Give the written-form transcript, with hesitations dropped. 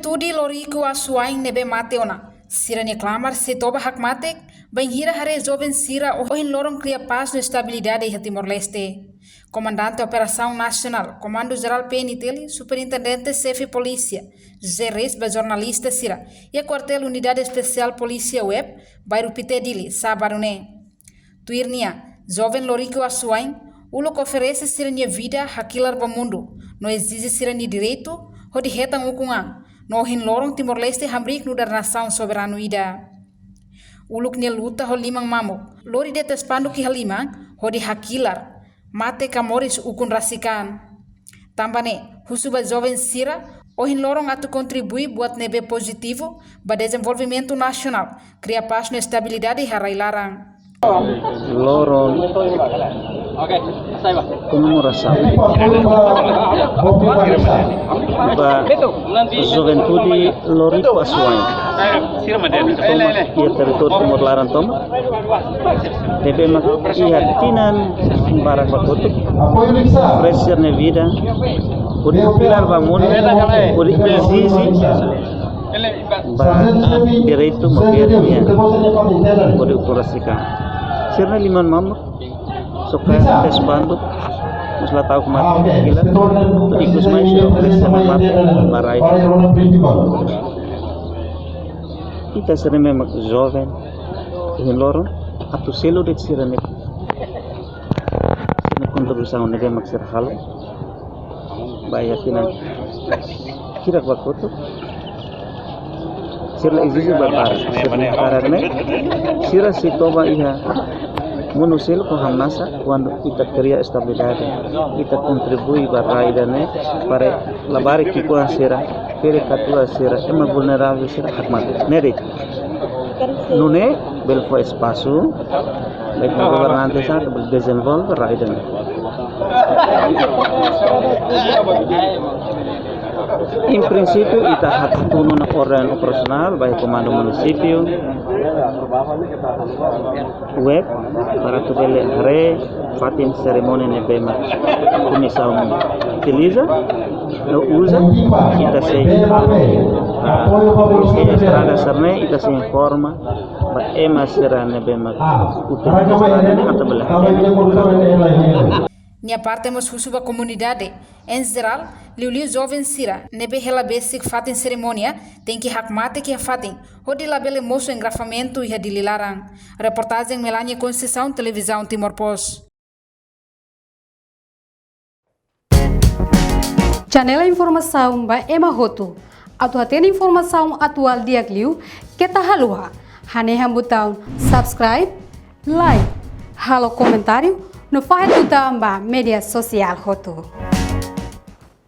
Juventude Lorico Asuain nebe mateona. Sira reclamar se toba hak matek, bem hira hare jovem sira ohin lorong cria paz no estabilidade em Timor-Leste. Comandante Operação Nacional, Comando Geral PNTL, Superintendente-Chefe Polícia, José Reis, jornalista Sira, e a Quartel Unidade Especial Polícia Web, bairro Pitedili, Sabarune. Tuirnia, jovem Lorico Asuain, o que oferece Sira vida hakilar para mundo, não exige Sira direito, ou de retang ukungan, no hin lorong Timor-Leste hambrik no da nação soberano ida. Uluk ne luta ho limang mamuk, lori de tespando ki halimang, ho di hakilar, mate kamoris ukun rasikan. Tambane, husuba jovem sira, o hin lorong atu contribui buat nebe positivo ba desenvolvimento nacional, cria paz no estabilidade harailarang. Lorong comemoração ba Juventude Lorico Asuain ia território Timor Laran toma debe mak ia tinan barang bakutuk pressure na vida udi pilar bangun udi exige ba direito mabiarnya udi ukurasikan sirna liman mamak supaya tes banduk musla tahu kematian gila ikut main show pressure mati barai kita sering memang jovem in lorong atau selo de sirene sini kontribusi nege maksir hal bayakinan kira waktu sirla izin babar sirna karena sira si toba iha Munusel ko hamnasa quando kita cria estabilidade, kita contribui para idane para labari ki ko sera, pere katua sera, ema vulnerável sera hakmat. Nere. Nune bel fo espaço, bel governante sa bel desenvolve raidane. Em princípio, kita hatuno na organ operasional, baik komando municipio, web, para tu bele hare, fatin seremoni ne bema, comissão utiliza, não usa, kita se estrada sarne, kita se informa, ba ema sera ne bema, utiliza atau bele hare. Nia parte mos husuba comunidade, em geral, liu jovem sira, nebe hela basic fatin cerimônia, tem que hakmate que fatin, hodi labele moço engrafamento e dililarang. Reportagem Melania Conceição, Televisão Timor Post. Janela informação ba Emma Hotu. Atu tem informação atual dia liu, que tá halua. Hane botão subscribe, like, halo comentário, no faz botão ba media social Hotu.